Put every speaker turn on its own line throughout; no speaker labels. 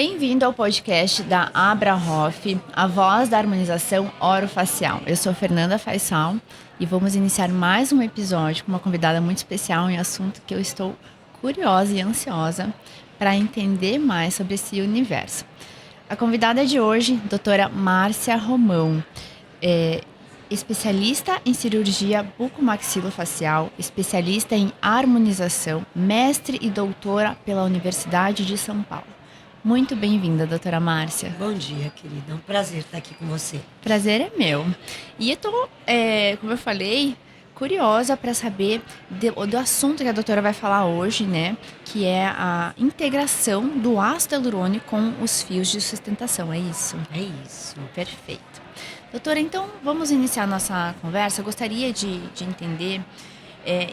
Bem-vindo ao podcast da Abrahoff, a voz da harmonização orofacial. Eu sou Fernanda Faisal e vamos iniciar mais um episódio com uma convidada muito especial em um assunto que eu estou curiosa e ansiosa para entender mais sobre esse universo. A convidada de hoje, doutora Márcia Romão, especialista em cirurgia bucomaxilofacial, especialista em harmonização, mestre e doutora pela Universidade de São Paulo. Muito bem-vinda, doutora Márcia.
Bom dia, querida. É um prazer estar aqui com você.
Prazer é meu. E eu tô, como eu falei, curiosa para saber do assunto que a doutora vai falar hoje, né? Que é a integração do ácido hialurônico com os fios de sustentação, é isso?
É isso.
Perfeito. Doutora, então vamos iniciar nossa conversa. Eu gostaria de entender,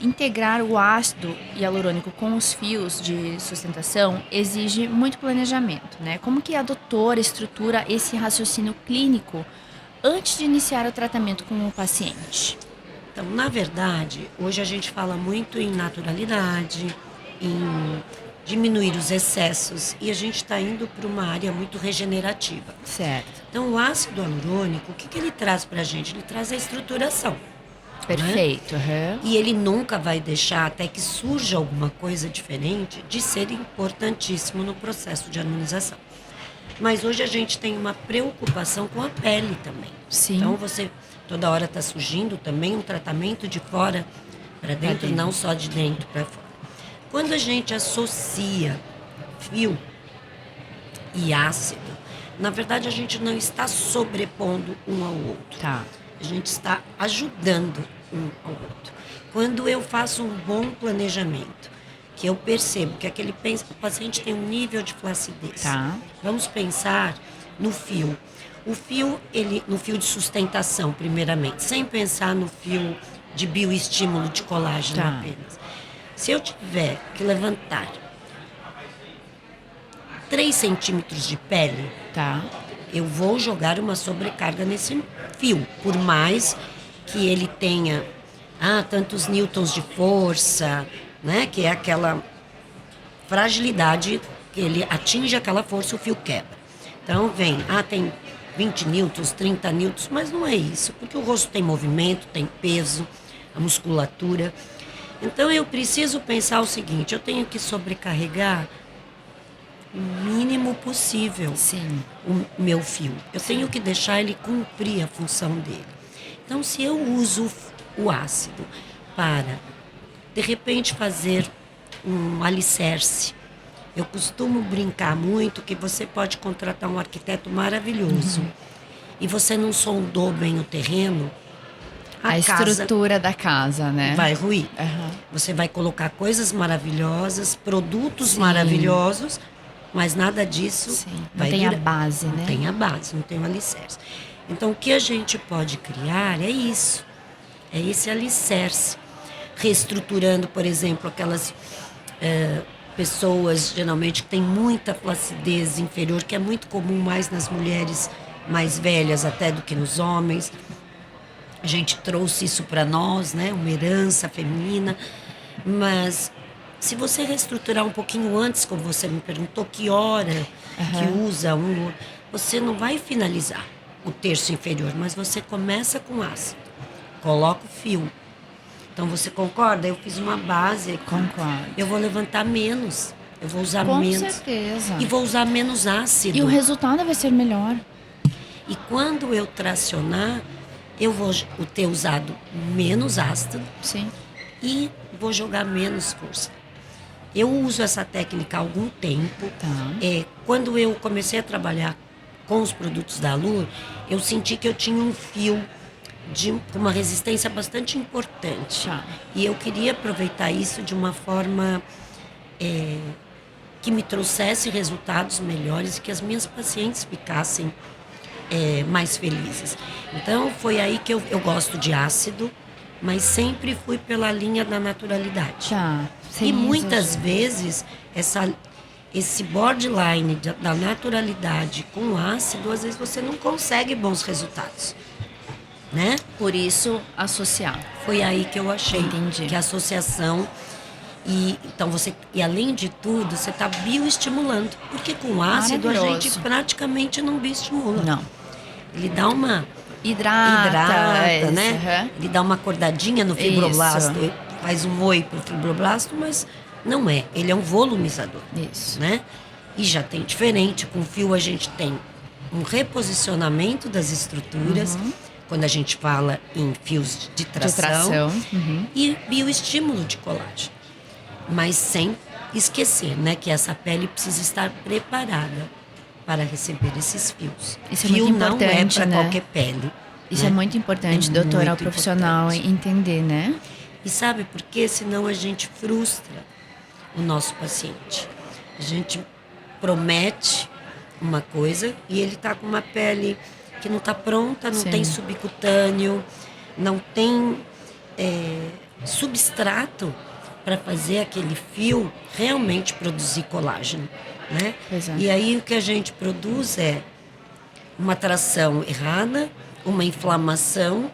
integrar o ácido hialurônico com os fios de sustentação exige muito planejamento, né? Como que a doutora estrutura esse raciocínio clínico antes de iniciar o tratamento com o paciente?
Então, na verdade, hoje a gente fala muito em naturalidade, em diminuir os excessos e a gente está indo para uma área muito regenerativa.
Certo.
Então, o ácido hialurônico, o que ele traz para a gente? Ele traz a estruturação.
Perfeito.
Né? E ele nunca vai deixar, até que surja alguma coisa diferente, de ser importantíssimo no processo de harmonização. Mas hoje a gente tem uma preocupação com a pele também.
Sim.
Então você toda hora está surgindo também um tratamento de fora para dentro, não só de dentro para fora. Quando a gente associa fio e ácido, na verdade a gente não está sobrepondo um ao outro.
Tá.
A gente está ajudando um ao outro. Quando eu faço um bom planejamento, que eu percebo que aquele o paciente tem um nível de flacidez.
Tá.
Vamos pensar no fio. O fio, no fio de sustentação, primeiramente, sem pensar no fio de bioestímulo de colágeno apenas. Se eu tiver que levantar 3 centímetros de pele, eu vou jogar uma sobrecarga nesse fio, por mais que ele tenha tantos newtons de força, né? Que é aquela fragilidade que ele atinge aquela força, o fio quebra. Então tem 20 newtons, 30 newtons, mas não é isso, porque o rosto tem movimento, tem peso, a musculatura. Então eu preciso pensar o seguinte, eu tenho que sobrecarregar o mínimo possível.
Sim.
O meu fio. Eu tenho que deixar ele cumprir a função dele. Então, se eu uso o ácido para, de repente, fazer um alicerce, eu costumo brincar muito que você pode contratar um arquiteto maravilhoso e você não sondou bem o terreno,
a estrutura da casa, né?
Vai ruir. Você vai colocar coisas maravilhosas, produtos maravilhosos, mas nada disso
não tem a base, né?
Não tem a base, não tem o alicerce. Então, o que a gente pode criar é isso. É esse alicerce. Reestruturando, por exemplo, aquelas pessoas, geralmente, que têm muita flacidez inferior, que é muito comum mais nas mulheres mais velhas até do que nos homens. A gente trouxe isso para nós, né? Uma herança feminina. Mas se você reestruturar um pouquinho antes, como você me perguntou, que hora que usa você não vai finalizar o terço inferior, mas você começa com ácido, coloca o fio. Então você concorda? Eu fiz uma base aqui.
Concordo.
Eu vou levantar menos, eu vou usar
com
menos.
Com certeza.
E vou usar menos ácido.
E o resultado vai ser melhor.
E quando eu tracionar, eu vou ter usado menos ácido.
Sim.
E vou jogar menos força. Eu uso essa técnica há algum tempo. Quando eu comecei a trabalhar com os produtos da Alur, eu senti que eu tinha um fio com uma resistência bastante importante. E eu queria aproveitar isso de uma forma que me trouxesse resultados melhores e que as minhas pacientes ficassem mais felizes. Então, foi aí que eu gosto de ácido, mas sempre fui pela linha da naturalidade. E muitas vezes, esse borderline da naturalidade com ácido, às vezes você não consegue bons resultados, né?
Por isso, associar.
Foi aí que eu achei
Entendi.
que a associação Então e além de tudo, você está bioestimulando. Porque com ácido a gente praticamente não bioestimula.
Não.
Ele dá uma
hidrata,
né? Ele dá uma acordadinha no fibroblasto, faz um oi pro fibroblasto, mas não é. Ele é um volumizador.
Isso.
Né? E já tem diferente. Com fio a gente tem um reposicionamento das estruturas, quando a gente fala em fios de tração. E bioestímulo de colágeno. Mas sem esquecer, né, que essa pele precisa estar preparada para receber esses fios.
Isso
Fio
é muito importante,
não é para
né?
qualquer pele.
Isso
né?
é muito importante, doutora, o profissional entender, né?
E sabe por quê? Senão a gente frustra o nosso paciente. A gente promete uma coisa e ele está com uma pele que não está pronta, não tem subcutâneo, não tem substrato para fazer aquele fio realmente produzir colágeno, né? E aí o que a gente produz é uma tração errada, uma inflamação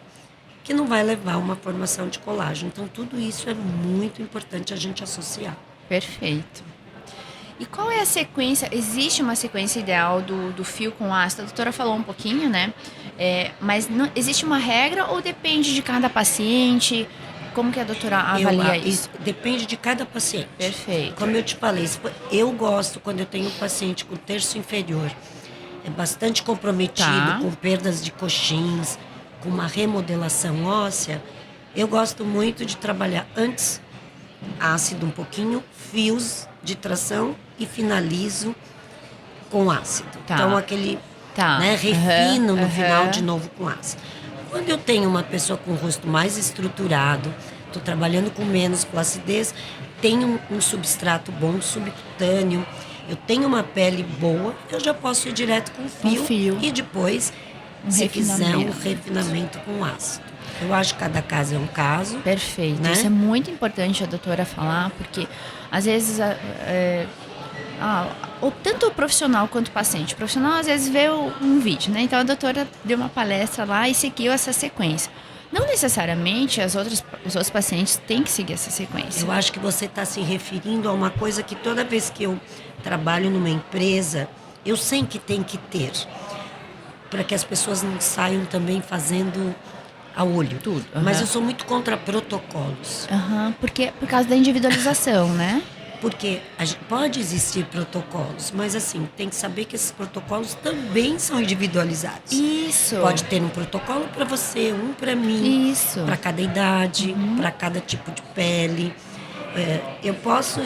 que não vai levar a uma formação de colágeno. Então tudo isso é muito importante a gente associar.
Perfeito. E qual é a sequência? Existe uma sequência ideal do fio com ácido? A doutora falou um pouquinho, né? Mas não, existe uma regra ou depende de cada paciente? Como que a doutora avalia isso?
Depende de cada paciente.
Perfeito.
Como eu te falei, eu gosto quando eu tenho um paciente com terço inferior, é bastante comprometido, com perdas de coxins, com uma remodelação óssea, eu gosto muito de trabalhar antes ácido um pouquinho, fios de tração e finalizo com ácido. Então aquele refino no final de novo com ácido. Quando eu tenho uma pessoa com o rosto mais estruturado, estou trabalhando com menos flacidez, tenho um substrato bom, subcutâneo, eu tenho uma pele boa, eu já posso ir direto com fio. E depois, se quiser, um refinamento com ácido. Eu acho que cada caso é um caso.
Perfeito.
Né?
Isso é muito importante a doutora falar, porque às vezes tanto o profissional quanto o paciente. O profissional às vezes vê um vídeo, né? Então a doutora deu uma palestra lá e seguiu essa sequência. Não necessariamente os outros pacientes têm que seguir essa sequência.
Eu acho que você está se referindo a uma coisa que toda vez que eu trabalho numa empresa, eu sei que tem que ter, para que as pessoas não saiam também fazendo a olho.
Tudo.
Mas eu sou muito contra protocolos.
Porque por causa da individualização, né?
Porque pode existir protocolos, mas assim, tem que saber que esses protocolos também são individualizados.
Isso.
Pode ter um protocolo para você, um para mim, para cada idade, para cada tipo de pele. Eu posso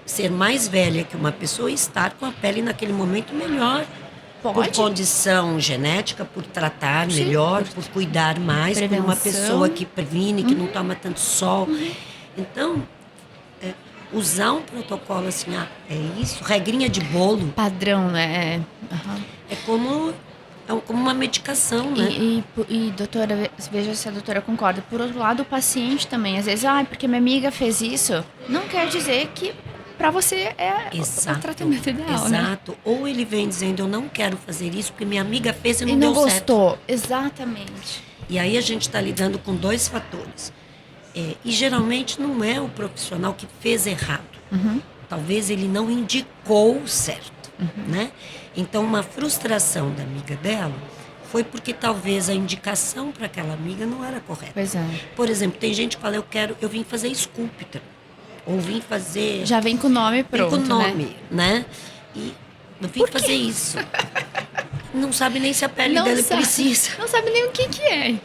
ser mais velha que uma pessoa e estar com a pele naquele momento melhor.
Pode.
Por condição genética, por tratar melhor, por cuidar mais, por uma pessoa que previne, que não toma tanto sol. Então, usar um protocolo assim, é isso, regrinha de bolo.
Padrão, né?
É como uma medicação, né?
E doutora, veja se a doutora concorda. Por outro lado, o paciente também, às vezes, porque minha amiga fez isso, não quer dizer que para você é o tratamento ideal,
exato. Né? Ou ele vem dizendo, eu não quero fazer isso porque minha amiga fez e não
deu
certo.
Gostou, exatamente.
E aí a gente está lidando com dois fatores. E geralmente não é o profissional que fez errado. Talvez ele não indicou o certo, né? Então, uma frustração da amiga dela foi porque talvez a indicação para aquela amiga não era correta.
Pois é.
Por exemplo, tem gente que fala, eu vim fazer esculptra. Ou vim fazer...
Já vem com o nome pronto,
vem com o nome, né? E eu vim fazer isso. Não sabe nem se a pele dela precisa.
Não sabe nem o que é.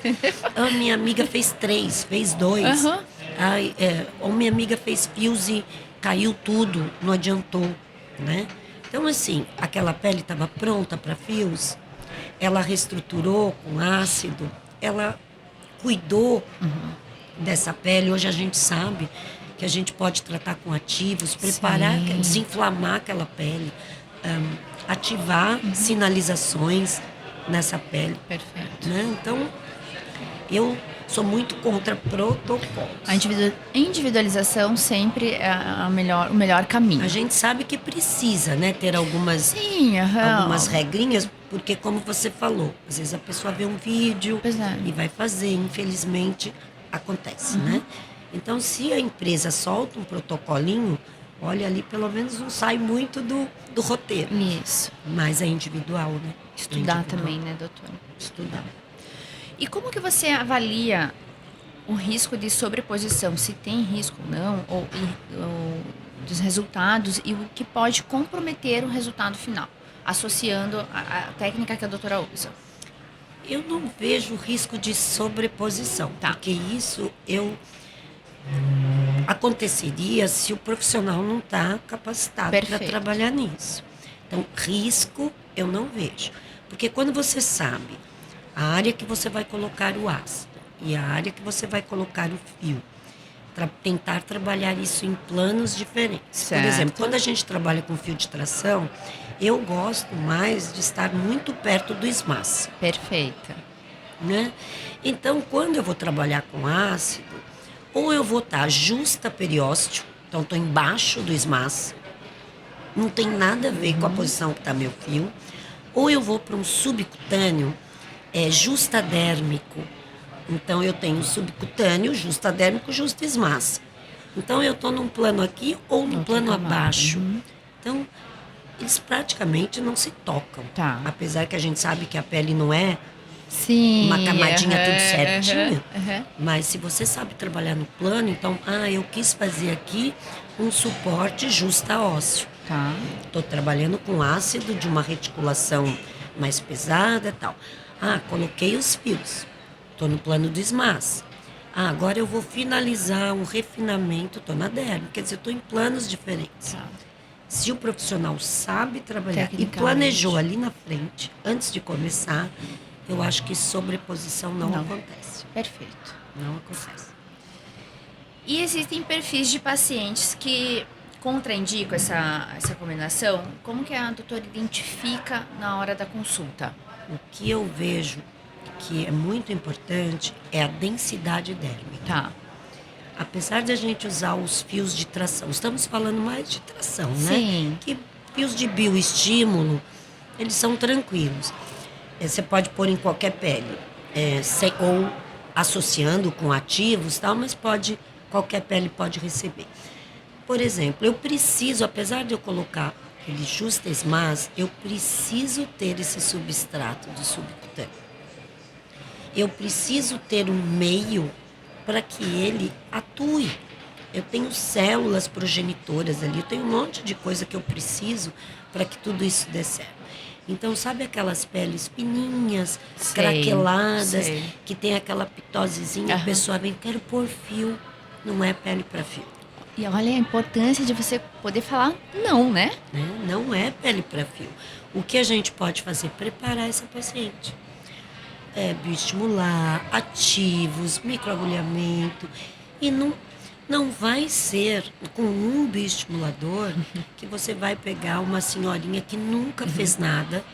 A minha amiga fez 3, fez 2. Ou minha amiga fez fios e caiu tudo, não adiantou, né? Então, assim, aquela pele estava pronta para fios, ela reestruturou com ácido, ela cuidou dessa pele. Hoje a gente sabe que a gente pode tratar com ativos, preparar, desinflamar aquela pele, ativar sinalizações nessa pele.
Perfeito.
Né? Então, eu sou muito contra protocolos.
A individualização sempre é o melhor caminho.
A gente sabe que precisa, né, ter algumas regrinhas, porque como você falou, às vezes a pessoa vê um vídeo e vai fazer, infelizmente acontece, né? Então, se a empresa solta um protocolinho, olha, ali pelo menos não sai muito do roteiro.
Isso.
Mas é individual, né?
Estudar
individual.
também, né, doutora?
Estudar.
E como que você avalia o risco de sobreposição? Se tem risco ou não, ou dos resultados e o que pode comprometer o resultado final, associando a técnica que a doutora usa.
Eu não vejo risco de sobreposição,
Tá.
porque isso aconteceria se o profissional não está capacitado para trabalhar nisso. Então, risco eu não vejo. Porque quando você sabe a área que você vai colocar o ácido e a área que você vai colocar o fio, tentar trabalhar isso em planos diferentes.
Certo.
Por exemplo, quando a gente trabalha com fio de tração, eu gosto mais de estar muito perto do SMAS.
Perfeita.
Né? Então, quando eu vou trabalhar com ácido, ou eu vou estar justa periósteo, então estou embaixo do SMAS, não tem nada a ver com a posição que está meu fio, ou eu vou para um subcutâneo, justadérmico. Então, eu tenho subcutâneo, justadérmico, justa SMAS. Então, eu estou num plano aqui ou no plano abaixo. Então, eles praticamente não se tocam.
Tá.
Apesar que a gente sabe que a pele não é
uma
camadinha tudo certinho. Mas se você sabe trabalhar no plano, então, eu quis fazer aqui um suporte justa ósseo.
Tá.
Estou trabalhando com ácido de uma reticulação mais pesada e tal. Coloquei os fios. Estou no plano do SMAS. Agora eu vou finalizar um refinamento, estou na derme. Quer dizer, estou em planos diferentes.
Tá.
Se o profissional sabe trabalhar e planejou ali na frente, antes de começar, eu acho que sobreposição não acontece.
Perfeito.
Não acontece.
E existem perfis de pacientes que contraindicam essa combinação. Como que a doutora identifica na hora da consulta?
O que eu vejo que é muito importante é a densidade dérmica.
Tá.
Apesar de a gente usar os fios de tração, estamos falando mais de tração, né?
Sim.
Que fios de bioestímulo, eles são tranquilos. Você pode pôr em qualquer pele, ou associando com ativos, tal, mas qualquer pele pode receber. Por exemplo, eu preciso, apesar de eu colocar aquele justa SMAS, eu preciso ter esse substrato do subcutâneo. Eu preciso ter um meio para que ele atue. Eu tenho células progenitoras ali, eu tenho um monte de coisa que eu preciso para que tudo isso dê certo. Então, sabe aquelas peles fininhas, craqueladas, que tem aquela pitosezinha, a pessoa vem, quero pôr fio, não é pele para fio.
E olha a importância de você poder falar não, né?
Não é pele para fio. O que a gente pode fazer? Preparar essa paciente. Bioestimular, ativos, microagulhamento. E não vai ser com um bioestimulador que você vai pegar uma senhorinha que nunca fez nada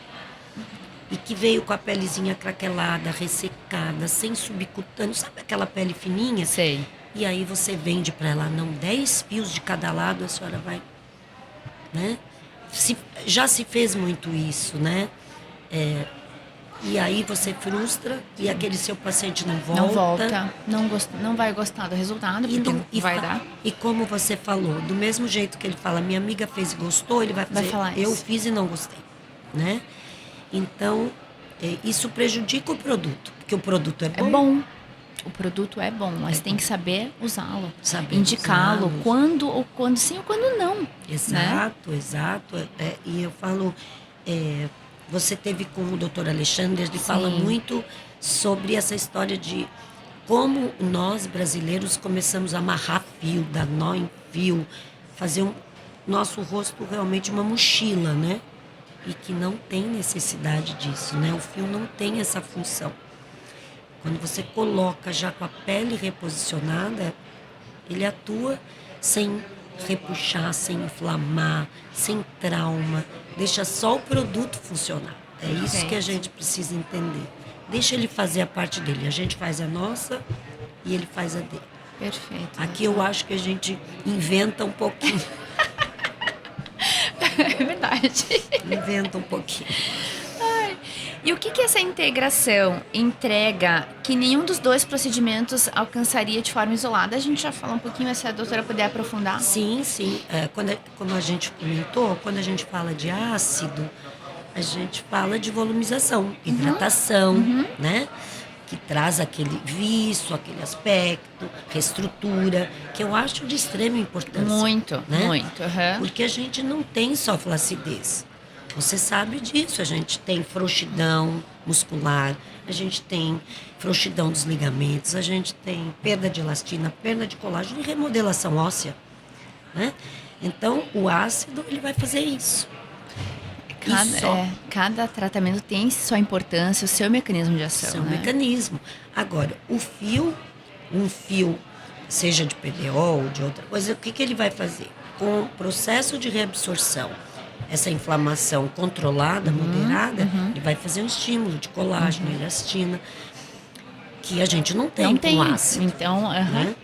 e que veio com a pelezinha craquelada, ressecada, sem subcutâneo. Sabe aquela pele fininha?
Sei.
E aí você vende para ela, 10 fios de cada lado, a senhora vai, né? Já se fez muito isso, né? E aí você frustra e aquele seu paciente não volta.
Não vai gostar do resultado, porque não vai dar.
E como você falou, do mesmo jeito que ele fala, minha amiga fez e gostou, ele vai falar, eu fiz e não gostei, né? Então, isso prejudica o produto, porque o produto é bom.
É bom. O produto é bom, mas tem que saber usá-lo. Indicá-lo quando sim ou quando não.
Exato, né? Exato. E eu falo, você teve com o Dr. Alexandre, ele fala muito sobre essa história de como nós brasileiros começamos a amarrar fio, dar nó em fio, fazer nosso rosto realmente uma mochila, né? E que não tem necessidade disso, né? O fio não tem essa função. Quando você coloca já com a pele reposicionada, ele atua sem repuxar, sem inflamar, sem trauma. Deixa só o produto funcionar. É isso que a gente precisa entender. Deixa ele fazer a parte dele. A gente faz a nossa e ele faz a dele.
Perfeito.
Aqui eu acho que a gente inventa um pouquinho.
É verdade.
Inventa um pouquinho.
E o que essa integração entrega que nenhum dos dois procedimentos alcançaria de forma isolada? A gente já falou um pouquinho, mas se a doutora puder aprofundar.
Sim, sim. Como a gente comentou, quando a gente fala de ácido, a gente fala de volumização, hidratação, né? Que traz aquele viço, aquele aspecto, reestrutura, que eu acho de extrema importância.
Muito,
né?
muito.
Porque a gente não tem só flacidez. Você sabe disso, a gente tem frouxidão muscular, a gente tem frouxidão dos ligamentos, a gente tem perda de elastina, perda de colágeno e remodelação óssea, né? Então, o ácido, ele vai fazer isso.
Cada tratamento tem sua importância, o seu mecanismo de ação.
Seu
né?
mecanismo. Agora, um fio, seja de PDO ou de outra coisa, o que ele vai fazer? Com o processo de reabsorção, essa inflamação controlada, moderada, ele vai fazer um estímulo de colágeno, elastina, que a gente não tem com ácido.
Então,
né?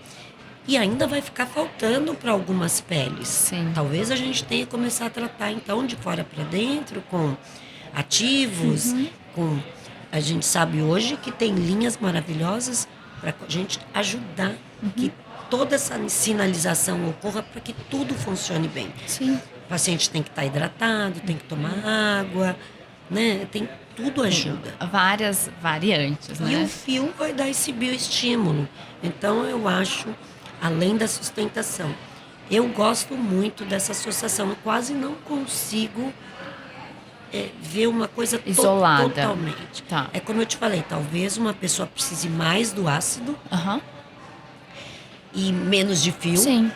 E ainda vai ficar faltando para algumas peles.
Sim.
Talvez a gente tenha que começar a tratar, então, de fora para dentro, com ativos, a gente sabe hoje que tem linhas maravilhosas para a gente ajudar que toda essa sinalização ocorra para que tudo funcione bem.
Sim.
O paciente tem que estar hidratado, tem que tomar água, né? Tudo ajuda.
Várias variantes, né?
E o fio vai dar esse bioestímulo. Então, eu acho, além da sustentação, eu gosto muito dessa associação. Eu quase não consigo ver uma coisa
isolada.
Totalmente.
Tá.
É como eu te falei, talvez uma pessoa precise mais do ácido e menos de fio,
Sim.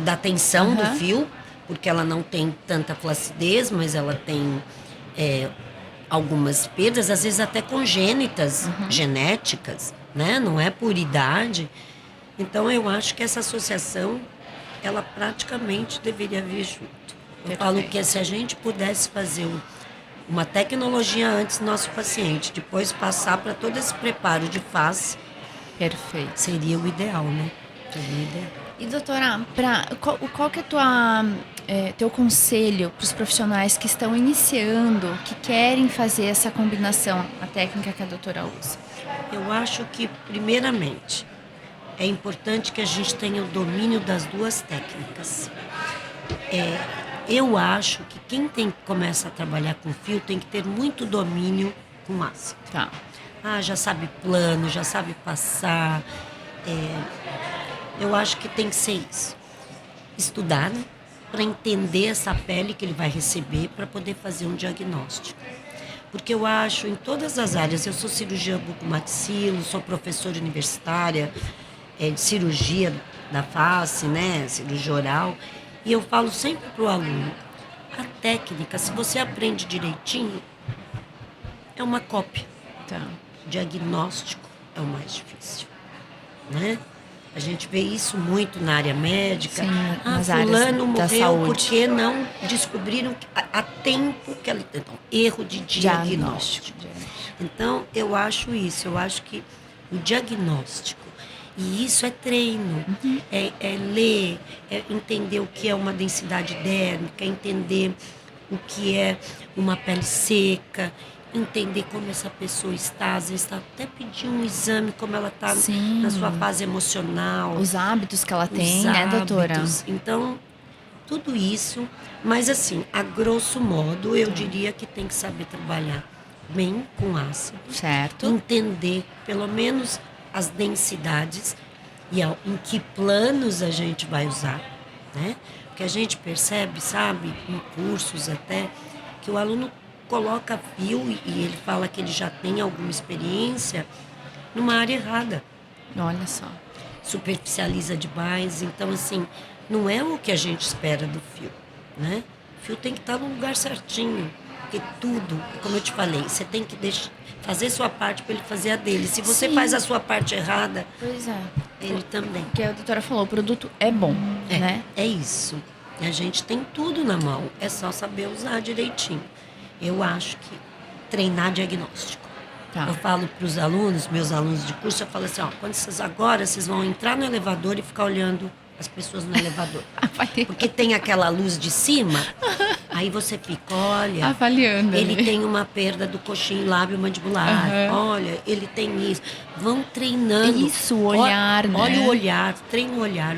da tensão do fio, porque ela não tem tanta flacidez, mas ela tem algumas perdas, às vezes até congênitas, genéticas, né? Não é por idade. Então, eu acho que essa associação, ela praticamente deveria vir junto. Eu falo que se a gente pudesse fazer uma tecnologia antes do nosso paciente, depois passar para todo esse preparo de face,
Perfeito.
seria o ideal, né? Seria o ideal.
E doutora, qual que é teu conselho para os profissionais que estão iniciando, que querem fazer essa combinação, a técnica que a doutora usa?
Eu acho que, primeiramente, é importante que a gente tenha o domínio das duas técnicas. Eu acho que quem começa a trabalhar com fio tem que ter muito domínio com ácido.
Tá.
Já sabe plano, já sabe passar. Eu acho que tem que ser isso. Estudar, né? Para entender essa pele que ele vai receber, para poder fazer um diagnóstico. Porque eu acho, em todas as áreas, eu sou cirurgiã bucomaxilo, sou professora universitária de cirurgia da face, né? Cirurgia oral. E eu falo sempre para o aluno, a técnica, se você aprende direitinho, é uma cópia.
Tá.
O diagnóstico é o mais difícil, né? A gente vê isso muito na área médica.
Sim, nas
fulano
áreas da
morreu
saúde.
porque não descobriram a tempo que ela... Então, erro de diagnóstico. Então, eu acho isso. Eu acho que o diagnóstico, e isso é treino, é ler, é entender o que é uma densidade dérmica, entender o que é uma pele seca, entender como essa pessoa está, às vezes até pedir um exame, como ela está na sua fase emocional.
Os hábitos que ela tem, né, doutora?
Então, tudo isso, mas assim, a grosso modo, eu diria que tem que saber trabalhar bem com ácido.
Certo.
Entender, pelo menos, as densidades e em que planos a gente vai usar, né? Porque a gente percebe, sabe, em cursos até, que o aluno coloca fio e ele fala que ele já tem alguma experiência numa área errada.
Olha só.
Superficializa demais. Então, assim, não é o que a gente espera do fio, né? O fio tem que estar no lugar certinho. Porque tudo, como eu te falei, você tem que fazer sua parte para ele fazer a dele. Se você faz a sua parte errada,
pois é,
ele também.
Porque a doutora falou, o produto é bom, né?
É isso. A gente tem tudo na mão. É só saber usar direitinho. Eu acho que treinar diagnóstico.
Tá.
Eu falo para os alunos, meus alunos de curso, eu falo assim, quando vocês vão entrar no elevador e ficar olhando as pessoas no elevador. Porque tem aquela luz de cima Aí você fica, olha,
avaliando.
ele
né?
tem uma perda do coxim lábio mandibular. Olha, ele tem isso. Vão treinando.
Isso, o olhar, né?
Olha o olhar, treina o olhar.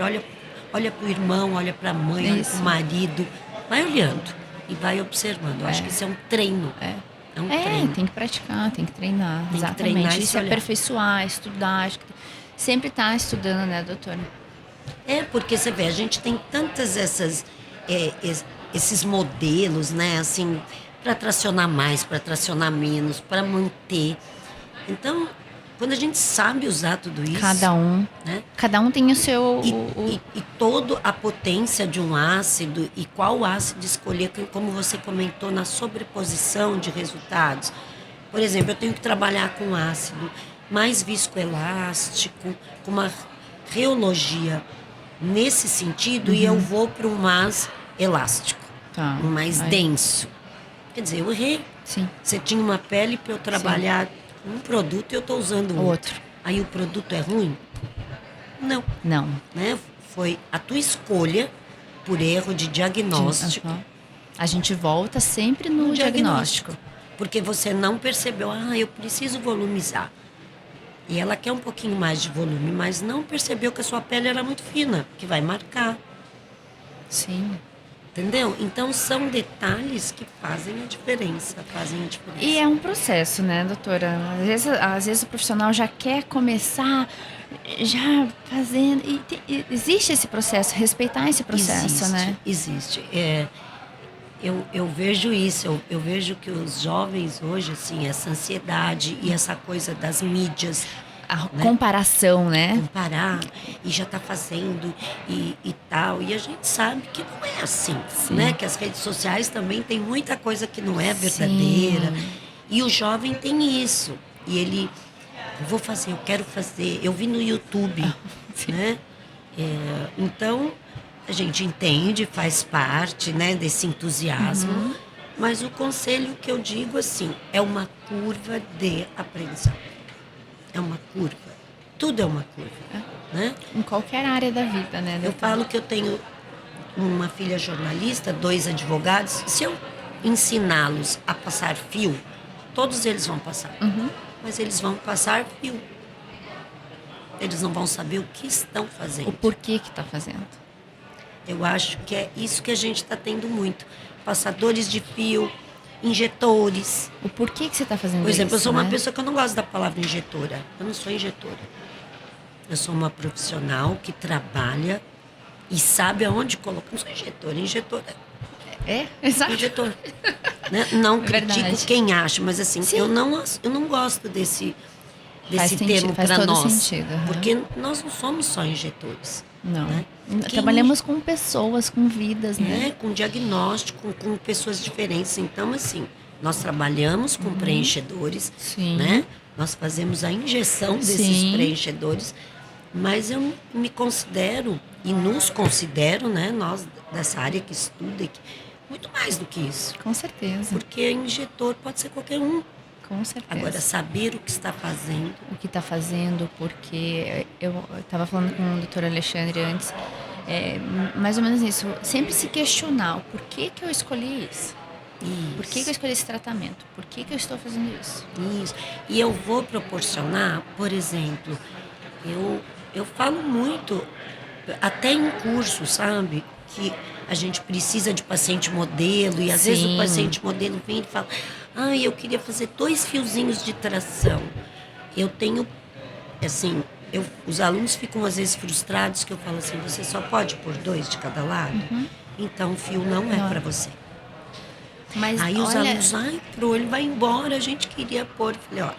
Olha pro irmão, olha pra mãe, olha pro marido. Vai olhando e vai observando. Eu acho que isso é um treino. É um treino.
Tem que praticar, tem que treinar.
Tem
exatamente.
que treinar
e se
olhar.
aperfeiçoar, estudar. Acho que sempre tá estudando, né, doutora?
Porque você vê, a gente tem tantas esses modelos, né, assim, para tracionar mais, para tracionar menos, para manter. Então, quando a gente sabe usar tudo isso...
Cada um tem o seu...
E toda a potência de um ácido e qual ácido escolher, como você comentou, na sobreposição de resultados. Por exemplo, eu tenho que trabalhar com ácido mais viscoelástico, com uma reologia nesse sentido, e eu vou para um mais elástico, um mais denso. Quer dizer, eu errei.
Sim.
Você tinha uma pele para eu trabalhar um produto e eu estou usando outro. Aí o produto é ruim? Não. Né? Foi a tua escolha por erro de diagnóstico.
A gente volta sempre no diagnóstico.
Porque você não percebeu, eu preciso volumizar. E ela quer um pouquinho mais de volume, mas não percebeu que a sua pele era muito fina, que vai marcar.
Sim.
Entendeu? Então, são detalhes que fazem a diferença.
E é um processo, né, doutora? Às vezes o profissional já quer começar já fazendo... E existe esse processo, respeitar esse processo, né?
Existe. Eu vejo isso, eu vejo que os jovens hoje, assim, essa ansiedade e essa coisa das mídias...
A comparação, né?
Comparar e já tá fazendo e tal. E a gente sabe que não é assim, né? Que as redes sociais também tem muita coisa que não é verdadeira. E o jovem tem isso. E ele, eu quero fazer. Eu vi no YouTube, né? Então, a gente entende, faz parte, né, desse entusiasmo. Mas o conselho que eu digo, assim, é uma curva de aprendizagem. É uma curva. Tudo é uma curva. Né?
Em qualquer área da vida, né?
Eu falo que eu tenho uma filha jornalista, 2 advogados. Se eu ensiná-los a passar fio, todos eles vão passar. Mas eles vão passar fio. Eles não vão saber o que estão fazendo.
O porquê que está fazendo.
Eu acho que é isso que a gente está tendo muito. Passadores de fio, injetores.
O porquê que você está fazendo isso?
Por exemplo, eu sou uma
né?
pessoa que eu não gosto da palavra injetora. Eu não sou injetora. Eu sou uma profissional que trabalha e sabe aonde colocar. Eu não sou injetora. Injetora.
Exato.
Injetor. Né? Não critico
Verdade.
quem acha, mas assim, eu não gosto desse termo
faz
para
todo
nós.
sentido.
Porque nós não somos só injetores.
Não.
Né?
Trabalhamos com pessoas, com vidas, né?
Com diagnóstico, com pessoas diferentes. Então, assim, nós trabalhamos com preenchedores, né? Nós fazemos a injeção desses preenchedores, mas eu me considero, e nos considero, né? Nós dessa área que estuda, muito mais do que isso.
Com certeza.
Porque injetor pode ser qualquer um.
Com certeza.
Agora, saber o que está fazendo.
O que está fazendo, porque eu estava falando com o doutor Alexandre antes, mais ou menos isso, sempre se questionar o porquê que eu escolhi isso. Por que eu escolhi esse tratamento? Por que eu estou fazendo isso?
Isso. E eu vou proporcionar, por exemplo, eu falo muito, até em curso, sabe? Que a gente precisa de paciente modelo, e às vezes o paciente modelo vem e fala, eu queria fazer 2 fiozinhos de tração. Eu tenho, assim, os alunos ficam às vezes frustrados, que eu falo assim, você só pode pôr 2 de cada lado? Então o fio não é para você.
Mas
aí os alunos, pro olho vai embora, a gente queria pôr. Eu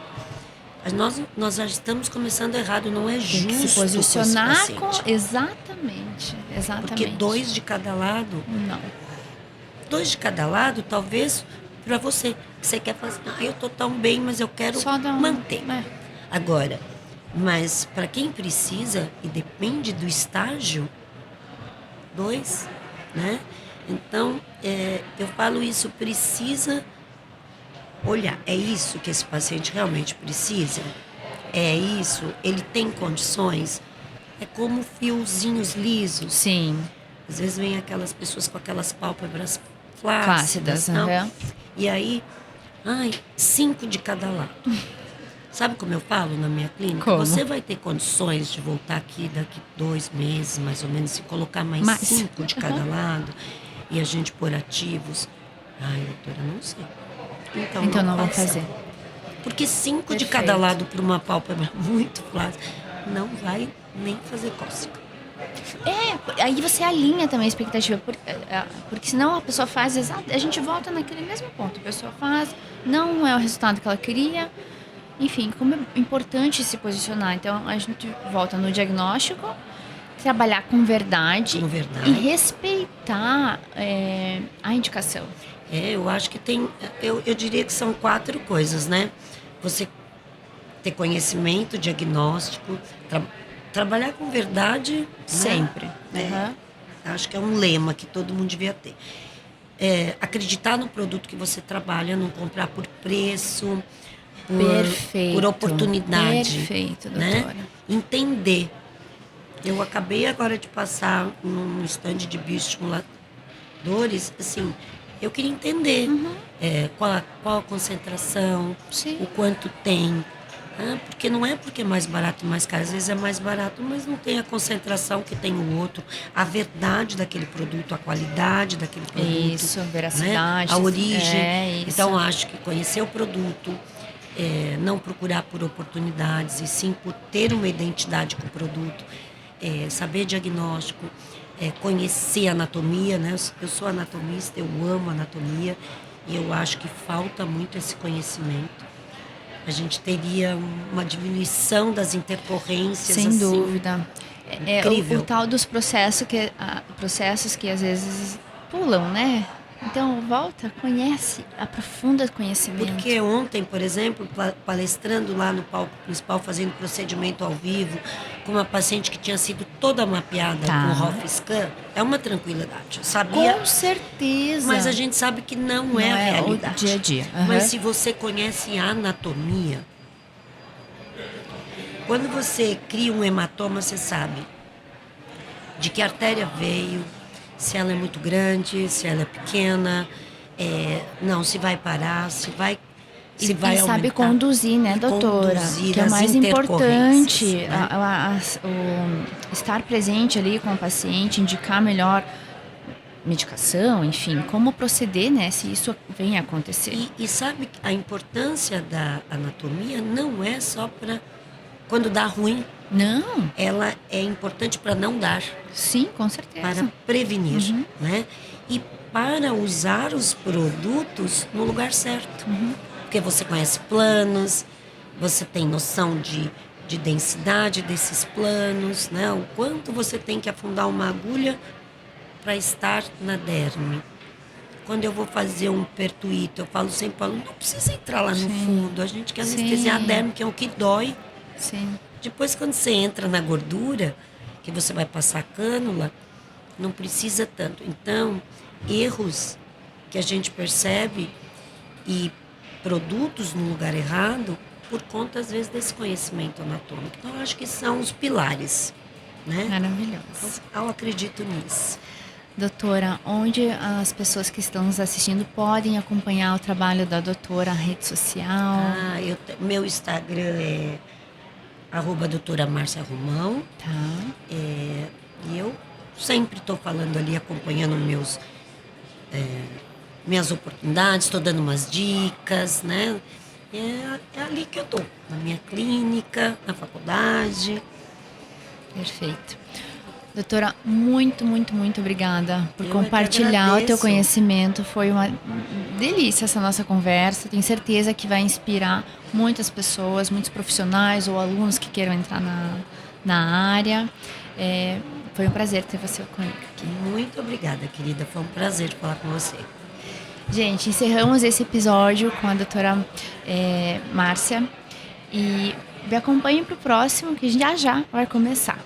falei, nós já estamos começando errado, não é justo.
Tem que se posicionar com... Exatamente.
Porque 2 de cada lado.
Não.
2 de cada lado, talvez para você. Você quer fazer, eu tô tão bem, mas eu quero manter. Agora, mas para quem precisa, e depende do estágio, 2, né? Então, eu falo isso, precisa olhar. É isso que esse paciente realmente precisa? É isso? Ele tem condições? É como fiozinhos lisos.
Sim.
Às vezes vem aquelas pessoas com aquelas pálpebras flácidas. Não.
Uhum.
E aí, 5 de cada lado. Sabe como eu falo na minha clínica?
Como?
Você vai ter condições de voltar aqui daqui 2 meses, mais ou menos, se colocar mais 5 de cada lado e a gente pôr ativos. Doutora, não sei.
Então não vou fazer.
Porque 5 de cada lado para uma pálpebra muito flácida não vai nem fazer cócega.
Aí você alinha também a expectativa, porque senão a pessoa faz a gente volta naquele mesmo ponto. A pessoa faz, não é o resultado que ela queria. Enfim, como é importante se posicionar. Então, a gente volta no diagnóstico, trabalhar com verdade e respeitar a indicação.
Eu acho que eu diria que são 4 coisas, né? Você ter conhecimento, diagnóstico, trabalhar com verdade sempre. Né? Acho que é um lema que todo mundo devia ter. Acreditar no produto que você trabalha, não comprar por preço, por oportunidade.
Perfeito, doutora.
Né? Entender. Eu acabei agora de passar num stand de bioestimuladores, assim, eu queria entender qual a concentração, o quanto tem. Porque não é porque é mais barato e mais caro, às vezes é mais barato, mas não tem a concentração que tem o outro, a verdade daquele produto, a qualidade daquele produto.
Isso, veracidade.
Né? A origem.
Isso.
Então, acho que conhecer o produto, não procurar por oportunidades, e sim por ter uma identidade com o produto, saber diagnóstico, conhecer anatomia, né? Eu sou anatomista, eu amo anatomia, e eu acho que falta muito esse conhecimento. A gente teria uma diminuição das intercorrências.
Sem
assim,
dúvida.
Incrível.
O tal dos processos que às vezes pulam, né? Então, volta, conhece, aprofunda o conhecimento.
Porque ontem, por exemplo, palestrando lá no palco principal, fazendo procedimento ao vivo, com uma paciente que tinha sido toda mapeada com ROF Scan, é uma tranquilidade. Eu sabia,
com certeza.
mas a gente sabe que não é a realidade.
O dia a dia.
Mas se você conhece a anatomia, quando você cria um hematoma, você sabe de que artéria veio, se ela é muito grande, se ela é pequena, se vai parar, se vai aumentar.
Sabe conduzir, né, doutora? Que é o mais importante, né? Estar presente ali com o paciente, indicar melhor medicação, enfim, como proceder, né, se isso vem a acontecer.
E sabe, a importância da anatomia não é só para quando dá ruim.
Não.
Ela é importante para não dar.
Sim, com certeza.
Para prevenir, né? E para usar os produtos no lugar certo. Porque você conhece planos, você tem noção de densidade desses planos, né? O quanto você tem que afundar uma agulha para estar na derme. Quando eu vou fazer um pertuito, eu falo sempre para o aluno, não precisa entrar lá no fundo, a gente quer anestesiar a derme, que é o que dói.
Sim.
Depois, quando você entra na gordura, que você vai passar a cânula, não precisa tanto. Então, erros que a gente percebe e produtos no lugar errado por conta, às vezes, desse conhecimento anatômico. Então, eu acho que são os pilares, né?
Maravilhoso.
Eu acredito nisso.
Doutora, onde as pessoas que estão nos assistindo podem acompanhar o trabalho da doutora, a rede social?
Meu Instagram é @doutora Márcia Romão.
Tá.
E eu sempre estou falando ali, acompanhando minhas oportunidades, estou dando umas dicas, né? É ali que eu estou, na minha clínica, na faculdade.
Perfeito. Doutora, muito, muito, muito obrigada por
Eu
compartilhar o teu
agradeço.
conhecimento. Foi uma delícia essa nossa conversa. Tenho certeza que vai inspirar muitas pessoas, muitos profissionais ou alunos que queiram entrar na área. Foi um prazer ter você comigo aqui.
Muito obrigada, querida. Foi um prazer falar com você.
Gente, encerramos esse episódio com a doutora Márcia. E me acompanhem para o próximo, que já vai começar.